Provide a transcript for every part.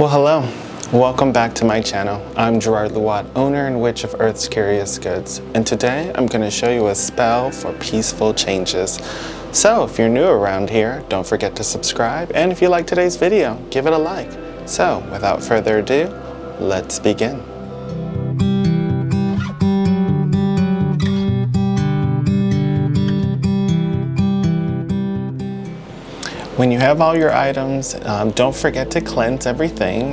Well, hello. Welcome back to my channel. I'm Gerard Luat, owner and witch of Earth's Curious Goods, and today I'm going to show you a spell for peaceful changes. So if you're new around here, don't forget to subscribe, and if you like today's video, give it a like. So without further ado, let's begin. When you have all your items, don't forget to cleanse everything.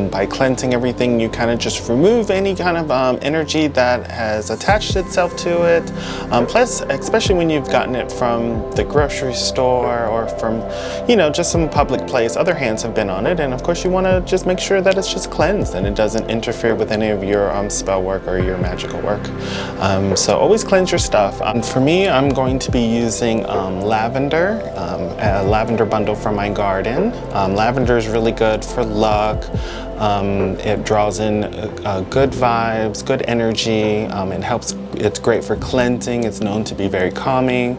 By cleansing everything, you kind of just remove any kind of energy that has attached itself to it. Plus, especially when you've gotten it from the grocery store or from, just some public place, other hands have been on it. And of course, you want to just make sure that it's just cleansed and it doesn't interfere with any of your spell work or your magical work. So always cleanse your stuff. For me, I'm going to be using lavender, a lavender bundle from my garden. Lavender is really good for luck. It draws in good vibes, good energy. It's great for cleansing. It's known to be very calming.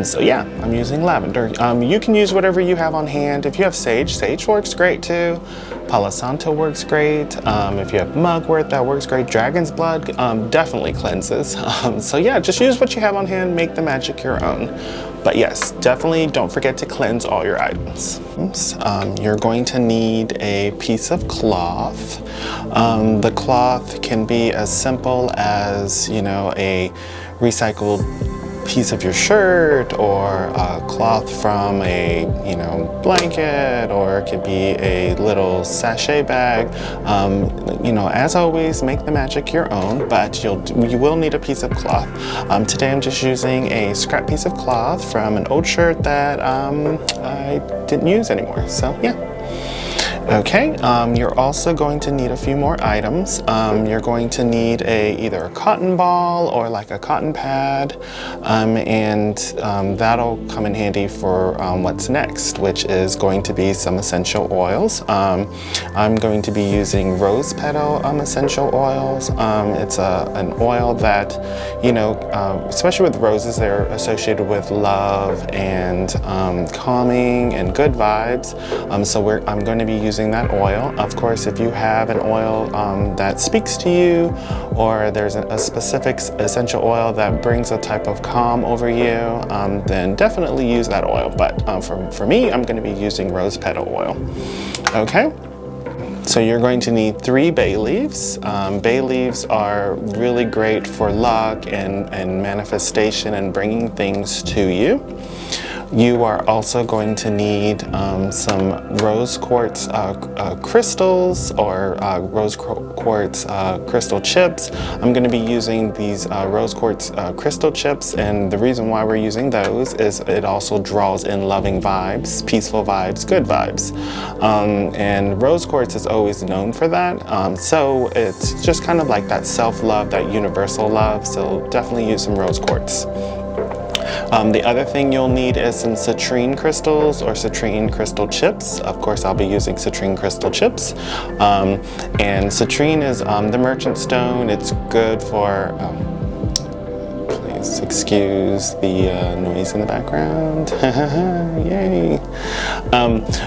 So yeah, I'm using lavender. You can use whatever you have on hand. If you have sage, sage works great too. Palo Santo works great. If you have mugwort, that works great. Dragon's blood definitely cleanses. So yeah, just use what you have on hand, make the magic your own. But yes, definitely don't forget to cleanse all your items. You're going to need a piece of cloth. The cloth can be as simple as, a recycled piece of your shirt, or a cloth from a blanket, or it could be a little sachet bag. As always, make the magic your own, but you will need a piece of cloth. Today I'm just using a scrap piece of cloth from an old shirt that I didn't use anymore, so yeah. Okay, you're also going to need a few more items. You're going to need either a cotton ball or like a cotton pad, and that'll come in handy for what's next, which is going to be some essential oils. I'm going to be using rose petal essential oils. It's an oil that, especially with roses, they're associated with love and calming and good vibes. So I'm going to be using that oil. Of course, if you have an oil that speaks to you, or there's a specific essential oil that brings a type of calm over you, then definitely use that oil. But for me, I'm going to be using rose petal oil. Okay. So you're going to need 3 bay leaves. Bay leaves are really great for luck and manifestation and bringing things to you. You are also going to need some rose quartz crystals, or rose quartz crystal chips. I'm going to be using these rose quartz crystal chips, and the reason why we're using those is it also draws in loving vibes, peaceful vibes, good vibes. And rose quartz is always known for that. So it's just kind of like that self-love, that universal love. So definitely use some rose quartz. The other thing you'll need is some citrine crystals or citrine crystal chips. Of course, I'll be using citrine crystal chips. And citrine is the merchant stone. It's good for, please excuse the noise in the background. Yay.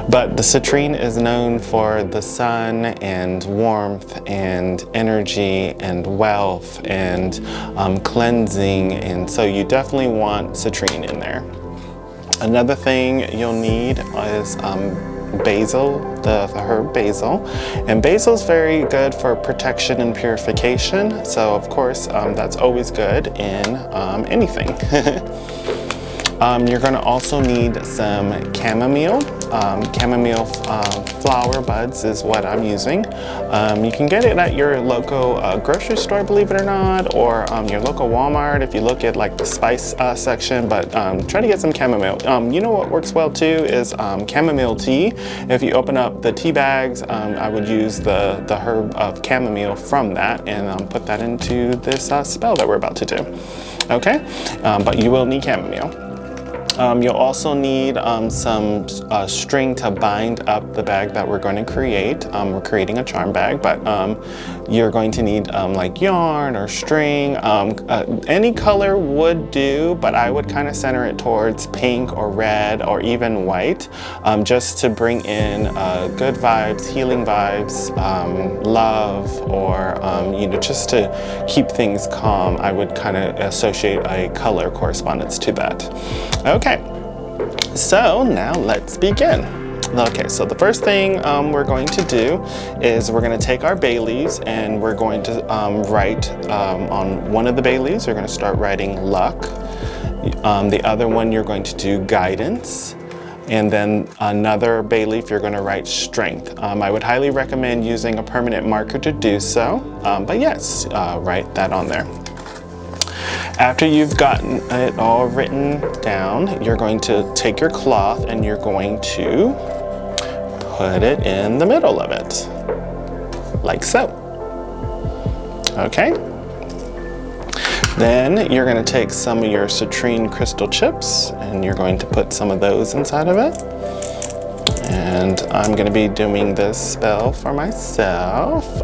But the citrine is known for the sun and warmth and energy and wealth and cleansing, and so you definitely want citrine in there. Another thing you'll need is basil, the herb basil, and basil is very good for protection and purification, so of course that's always good in anything. You're going to also need some chamomile. Chamomile flower buds is what I'm using. You can get it at your local grocery store, believe it or not, or your local Walmart if you look at like the spice section, but try to get some chamomile. You know what works well too is chamomile tea. If you open up the tea bags, I would use the herb of chamomile from that and put that into this spell that we're about to do. Okay, but you will need chamomile. You'll also need some string to bind up the bag that we're going to create. We're creating a charm bag, but you're going to need like yarn or string. Any color would do, but I would kind of center it towards pink or red or even white, just to bring in good vibes, healing vibes, love, or you know, just to keep things calm. I would kind of associate a color correspondence to that. Okay, so now let's begin. Okay, so the first thing we're going to do is we're going to take our bay leaves and we're going to write on one of the bay leaves, you're going to start writing luck. The other one you're going to do guidance. And then another bay leaf, you're going to write strength. I would highly recommend using a permanent marker to do so, but yes, write that on there. After you've gotten it all written down, you're going to take your cloth and you're going to put it in the middle of it, like so. Okay. Then you're going to take some of your citrine crystal chips and you're going to put some of those inside of it. And I'm going to be doing this spell for myself.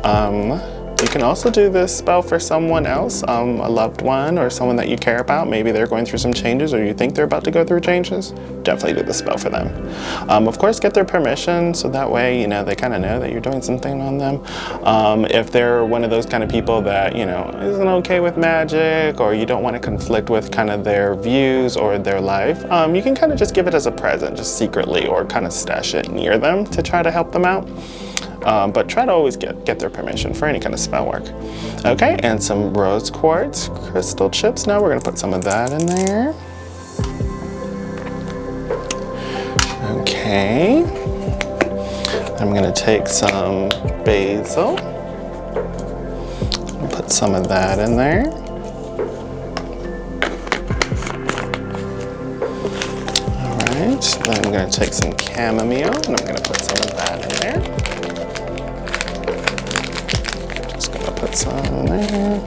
You can also do this spell for someone else, a loved one or someone that you care about. Maybe they're going through some changes or you think they're about to go through changes. Definitely do the spell for them. Of course, get their permission so that way, you know, they kind of know that you're doing something on them. If they're one of those kind of people that, you know, isn't okay with magic, or you don't want to conflict with kind of their views or their life, you can kind of just give it as a present, just secretly, or kind of stash it near them to try to help them out. But try to always get their permission for any kind of spell work. Okay, and some rose quartz crystal chips. Now we're going to put some of that in there. Okay. I'm going to take some basil and put some of that in there. All right, then I'm going to take some chamomile and I'm going to put some of that in there. Put some in there.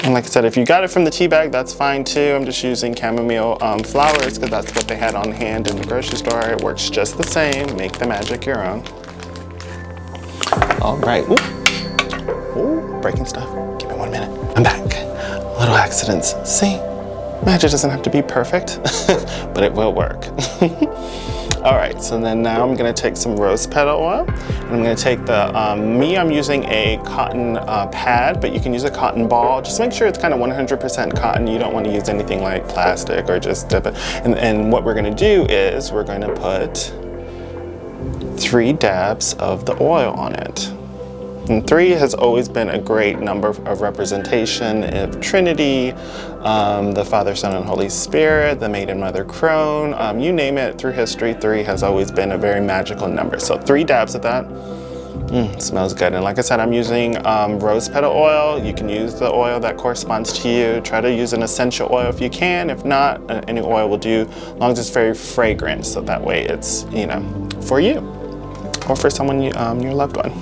And like I said, if you got it from the tea bag, that's fine too. I'm just using chamomile flowers because that's what they had on hand in the grocery store. It works just the same. Make the magic your own. All right. Ooh. Ooh, breaking stuff. Give me 1 minute. I'm back. Little accidents. See, magic doesn't have to be perfect, but it will work. All right, so then now I'm gonna take some rose petal oil. And I'm gonna take the, I'm using a cotton pad, but you can use a cotton ball. Just make sure it's kind of 100% cotton. You don't wanna use anything like plastic or just dip it. And what we're gonna do is we're gonna put 3 dabs of the oil on it. And 3 has always been a great number of representation of Trinity, the Father, Son, and Holy Spirit, the Maiden Mother Crone, you name it through history, 3 has always been a very magical number. So 3 dabs of that. Smells good. And like I said, I'm using rose petal oil. You can use the oil that corresponds to you. Try to use an essential oil if you can. If not, any oil will do, as long as it's very fragrant. So that way it's, you know, for you. Or for someone, your loved one.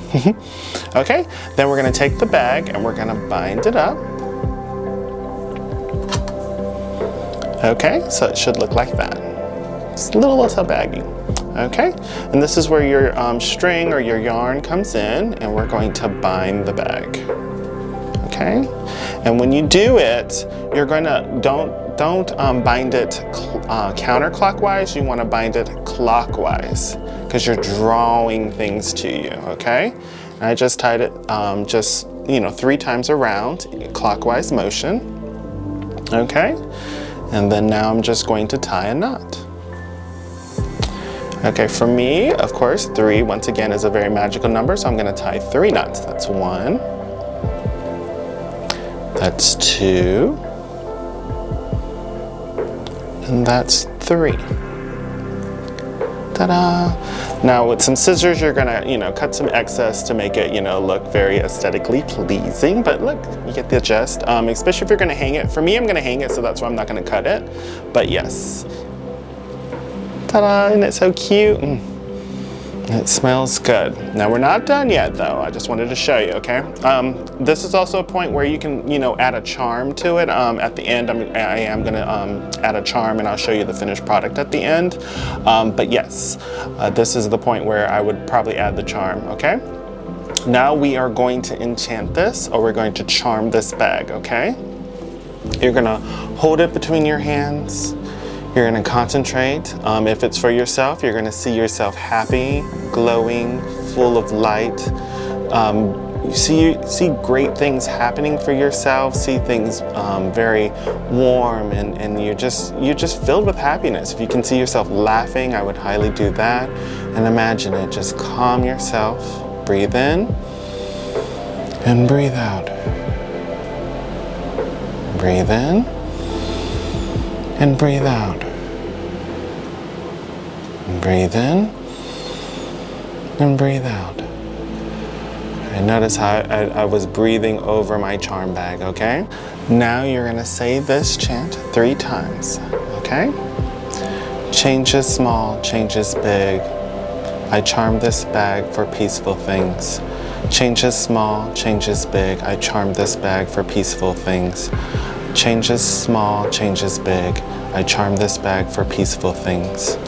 Okay, then we're gonna take the bag and we're gonna bind it up. Okay, so it should look like that. It's a little baggy. Okay, and this is where your string or your yarn comes in, and we're going to bind the bag. Okay, and when you do it, you're gonna, don't bind it counterclockwise, you wanna bind it clockwise, because you're drawing things to you, okay? And I just tied it just, you know, 3 times around, clockwise motion, okay? And then now I'm just going to tie a knot. Okay, for me, of course, 3, once again, is a very magical number, so I'm gonna tie 3 knots. That's 1, that's 2, and that's 3. Ta-da! Now with some scissors, you're gonna, you know, cut some excess to make it, you know, look very aesthetically pleasing. But look, you get the gist. Especially if you're gonna hang it. For me, I'm gonna hang it, so that's why I'm not gonna cut it. But yes. Ta-da! Isn't it so cute? It smells good. Now we're not done yet though. I just wanted to show you, okay? This is also a point where you can, add a charm to it. At the end, I am gonna add a charm, and I'll show you the finished product at the end. But yes, this is the point where I would probably add the charm, okay? Now we are going to enchant this, or we're going to charm this bag, okay? You're gonna hold it between your hands. You're gonna concentrate. If it's for yourself, you're gonna see yourself happy, glowing, full of light. You see great things happening for yourself, see things very warm, and you're just filled with happiness. If you can see yourself laughing, I would highly do that. And imagine it, just calm yourself. Breathe in and breathe out. Breathe in and breathe out. Breathe in and breathe out. And notice how I was breathing over my charm bag, okay? Now you're gonna say this chant 3 times, okay? Change is small, change is big. I charm this bag for peaceful things. Change is small, change is big. I charm this bag for peaceful things. Change is small, change is big. I charm this bag for peaceful things.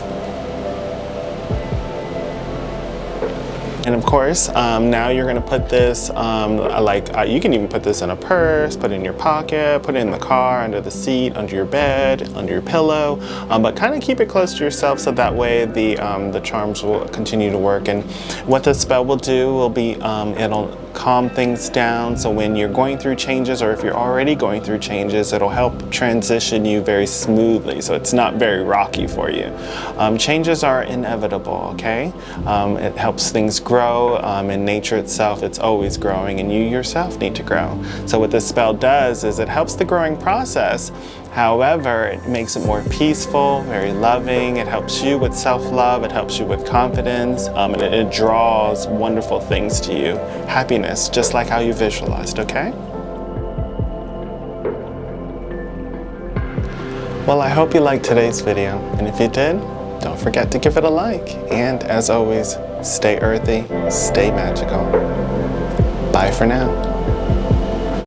And of course, now you're gonna put this, you can even put this in a purse, put it in your pocket, put it in the car, under the seat, under your bed, under your pillow, but kind of keep it close to yourself so that way the charms will continue to work. And what the spell will do will be, it'll calm things down, so when you're going through changes, or if you're already going through changes, it'll help transition you very smoothly, so it's not very rocky for you. Changes are inevitable, okay? It helps things grow. In nature itself, it's always growing, and you yourself need to grow. So what this spell does is it helps the growing process. However, it makes it more peaceful, very loving. It helps you with self-love. It helps you with confidence, and it draws wonderful things to you. Happiness, just like how you visualized, okay? Well, I hope you liked today's video, and if you did, don't forget to give it a like. And as always, stay earthy, stay magical. Bye for now.